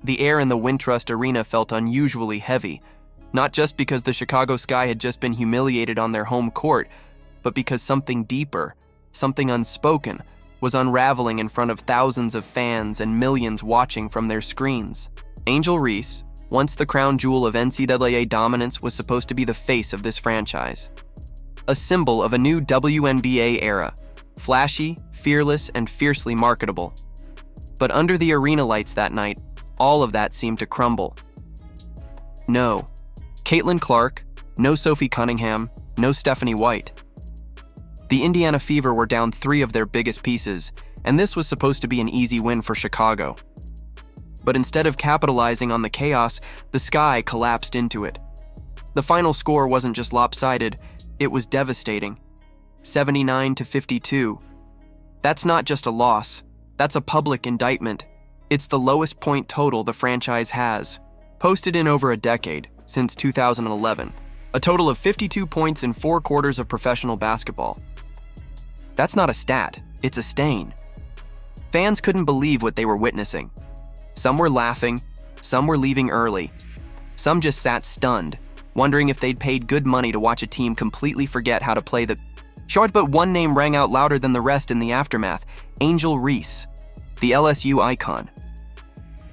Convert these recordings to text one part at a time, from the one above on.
the air in the Wintrust Arena felt unusually heavy, not just because the Chicago Sky had just been humiliated on their home court, but because something deeper, something unspoken, was unraveling in front of thousands of fans and millions watching from their screens. Angel Reese, once the crown jewel of NCAA dominance, was supposed to be the face of this franchise. A symbol of a new WNBA era, flashy, fearless, and fiercely marketable. But under the arena lights that night, all of that seemed to crumble. No Caitlin Clark, no Sophie Cunningham, no Stephanie White. The Indiana Fever were down 3 of their biggest pieces, and this was supposed to be an easy win for Chicago. But instead of capitalizing on the chaos, the Sky collapsed into it. The final score wasn't just lopsided, it was devastating. 79-52. That's not just a loss, that's a public indictment. It's the lowest point total the franchise has, posted in over a decade, since 2011. A total of 52 points in 4 quarters of professional basketball. That's not a stat, it's a stain. Fans couldn't believe what they were witnessing. Some were laughing, some were leaving early. Some just sat stunned, wondering if they'd paid good money to watch a team completely forget how to play the short. But one name rang out louder than the rest in the aftermath: Angel Reese, the LSU icon.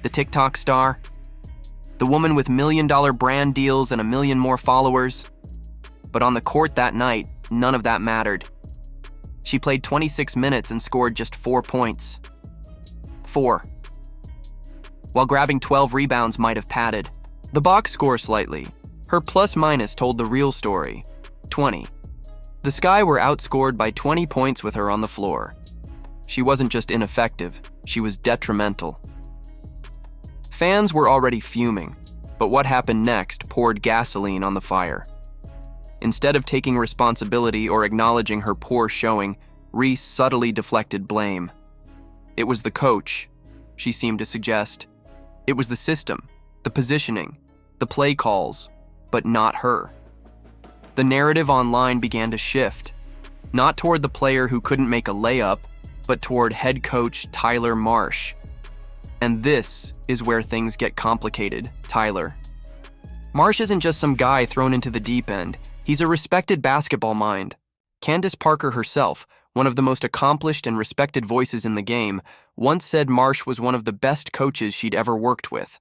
The TikTok star, the woman with million-dollar brand deals and a million more followers. But on the court that night, none of that mattered. She played 26 minutes and scored just 4 points. 4. While grabbing 12 rebounds might have padded the box score slightly, her plus-minus told the real story: 20. The Sky were outscored by 20 points with her on the floor. She wasn't just ineffective, she was detrimental. Fans were already fuming, but what happened next poured gasoline on the fire. Instead of taking responsibility or acknowledging her poor showing, Reese subtly deflected blame. It was the coach, she seemed to suggest. It was the system, the positioning, the play calls, but not her. The narrative online began to shift, not toward the player who couldn't make a layup, but toward head coach Tyler Marsh. And this is where things get complicated, Tyler. Marsh isn't just some guy thrown into the deep end. He's a respected basketball mind. Candace Parker herself, one of the most accomplished and respected voices in the game, once said Marsh was one of the best coaches she'd ever worked with.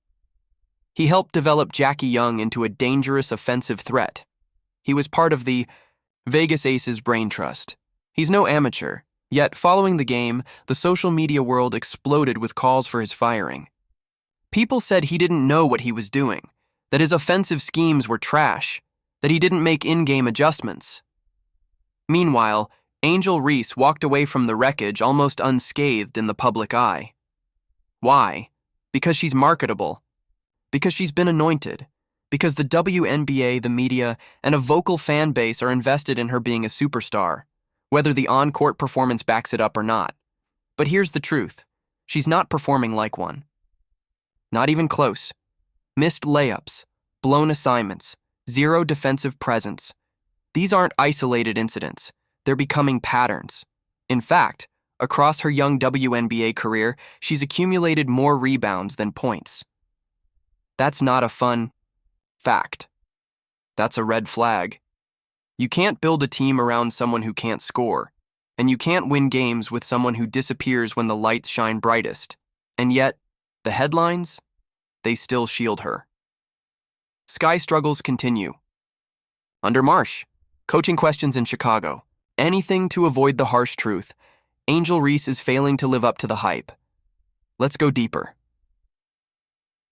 He helped develop Jackie Young into a dangerous offensive threat. He was part of the Vegas Aces brain trust. He's no amateur. Yet, following the game, the social media world exploded with calls for his firing. People said he didn't know what he was doing, that his offensive schemes were trash, that he didn't make in-game adjustments. Meanwhile, Angel Reese walked away from the wreckage almost unscathed in the public eye. Why? Because she's marketable. Because she's been anointed. Because the WNBA, the media, and a vocal fan base are invested in her being a superstar, whether the on-court performance backs it up or not. But here's the truth. She's not performing like one. Not even close. Missed layups, blown assignments, zero defensive presence. These aren't isolated incidents. They're becoming patterns. In fact, across her young WNBA career, she's accumulated more rebounds than points. That's not a fun fact. That's a red flag. You can't build a team around someone who can't score, and you can't win games with someone who disappears when the lights shine brightest. And yet, the headlines? They still shield her. Sky struggles continue. Under Marsh, coaching questions in Chicago. Anything to avoid the harsh truth. Angel Reese is failing to live up to the hype. Let's go deeper.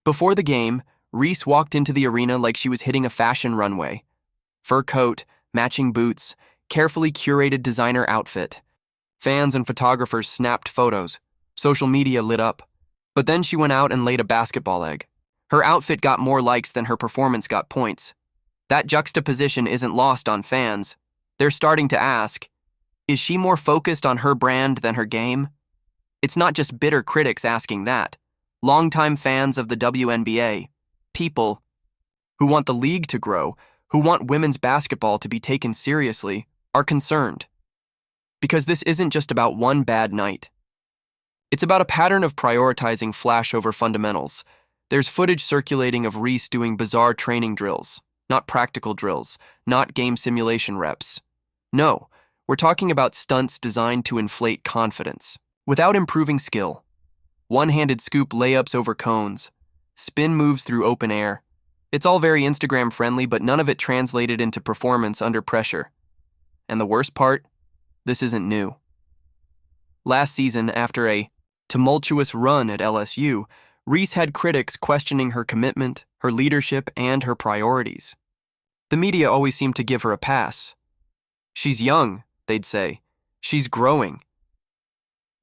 Before the game, Reese walked into the arena like she was hitting a fashion runway. Fur coat, matching boots, carefully curated designer outfit. Fans and photographers snapped photos. Social media lit up. But then she went out and laid a basketball egg. Her outfit got more likes than her performance got points. That juxtaposition isn't lost on fans. They're starting to ask, is she more focused on her brand than her game? It's not just bitter critics asking that. Longtime fans of the WNBA, people who want the league to grow, who want women's basketball to be taken seriously, are concerned. Because this isn't just about one bad night. It's about a pattern of prioritizing flash over fundamentals. There's footage circulating of Reese doing bizarre training drills, not practical drills, not game simulation reps. No, we're talking about stunts designed to inflate confidence, without improving skill. One-handed scoop layups over cones, spin moves through open air. It's all very Instagram-friendly, but none of it translated into performance under pressure. And the worst part? This isn't new. Last season, after a tumultuous run at LSU, Reese had critics questioning her commitment, her leadership, and her priorities. The media always seemed to give her a pass. She's young, they'd say. She's growing.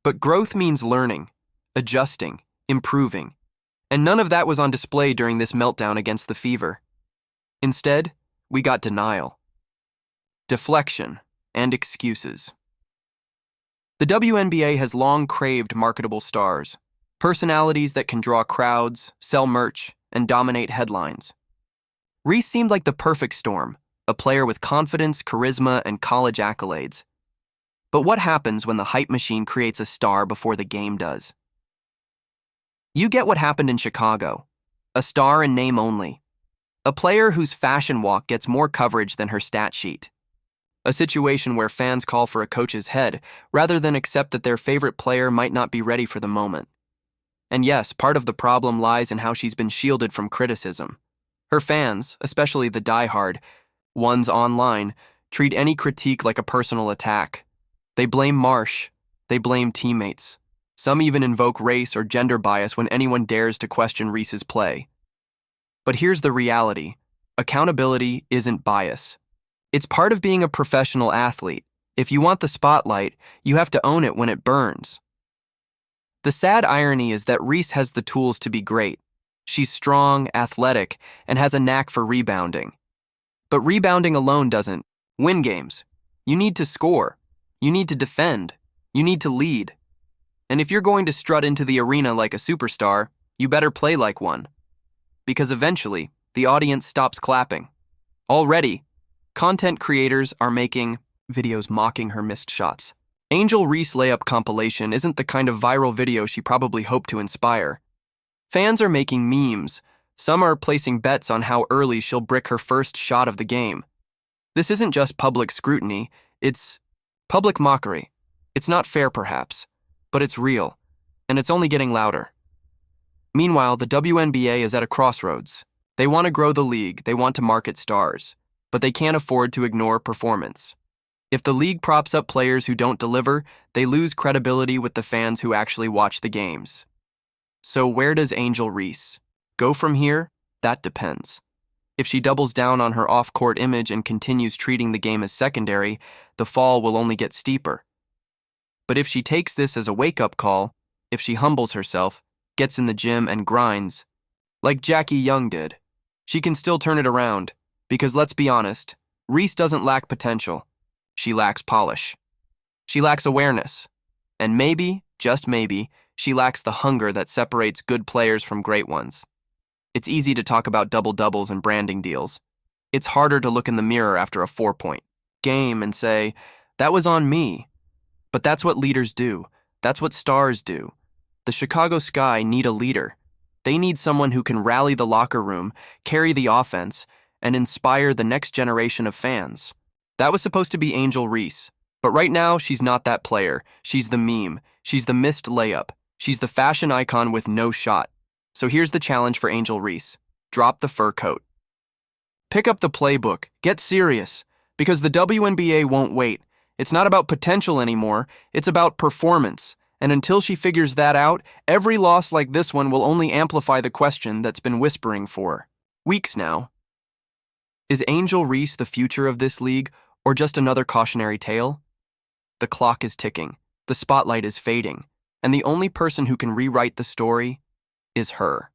But growth means learning, adjusting, improving. And none of that was on display during this meltdown against the Fever. Instead, we got denial, deflection, and excuses. The WNBA has long craved marketable stars, personalities that can draw crowds, sell merch, and dominate headlines. Reese seemed like the perfect storm, a player with confidence, charisma, and college accolades. But what happens when the hype machine creates a star before the game does? You get what happened in Chicago, a star in name only, a player whose fashion walk gets more coverage than her stat sheet, a situation where fans call for a coach's head rather than accept that their favorite player might not be ready for the moment. And yes, part of the problem lies in how she's been shielded from criticism. Her fans, especially the diehard ones online, treat any critique like a personal attack. They blame Marsh. They blame teammates. Some even invoke race or gender bias when anyone dares to question Reese's play. But here's the reality. Accountability isn't bias. It's part of being a professional athlete. If you want the spotlight, you have to own it when it burns. The sad irony is that Reese has the tools to be great. She's strong, athletic, and has a knack for rebounding. But rebounding alone doesn't win games. You need to score. You need to defend. You need to lead. And if you're going to strut into the arena like a superstar, you better play like one. Because eventually, the audience stops clapping. Already, content creators are making videos mocking her missed shots. Angel Reese layup compilation isn't the kind of viral video she probably hoped to inspire. Fans are making memes. Some are placing bets on how early she'll brick her first shot of the game. This isn't just public scrutiny, it's public mockery. It's not fair, perhaps, but it's real, and it's only getting louder. Meanwhile, the WNBA is at a crossroads. They want to grow the league, they want to market stars, but they can't afford to ignore performance. If the league props up players who don't deliver, they lose credibility with the fans who actually watch the games. So where does Angel Reese go from here? That depends. If she doubles down on her off-court image and continues treating the game as secondary, the fall will only get steeper. But if she takes this as a wake-up call, if she humbles herself, gets in the gym and grinds, like Jackie Young did, she can still turn it around. Because let's be honest, Reese doesn't lack potential. She lacks polish. She lacks awareness. And maybe, just maybe, she lacks the hunger that separates good players from great ones. It's easy to talk about double-doubles and branding deals. It's harder to look in the mirror after a 4-point game and say, that was on me. But that's what leaders do. That's what stars do. The Chicago Sky need a leader. They need someone who can rally the locker room, carry the offense, and inspire the next generation of fans. That was supposed to be Angel Reese, but right now she's not that player. She's the meme. She's the missed layup. She's the fashion icon with no shot. So here's the challenge for Angel Reese. Drop the fur coat. Pick up the playbook. Get serious. Because the WNBA won't wait. It's not about potential anymore. It's about performance. And until she figures that out, every loss like this one will only amplify the question that's been whispering for weeks now. Is Angel Reese the future of this league, or just another cautionary tale? The clock is ticking, the spotlight is fading, and the only person who can rewrite the story is her.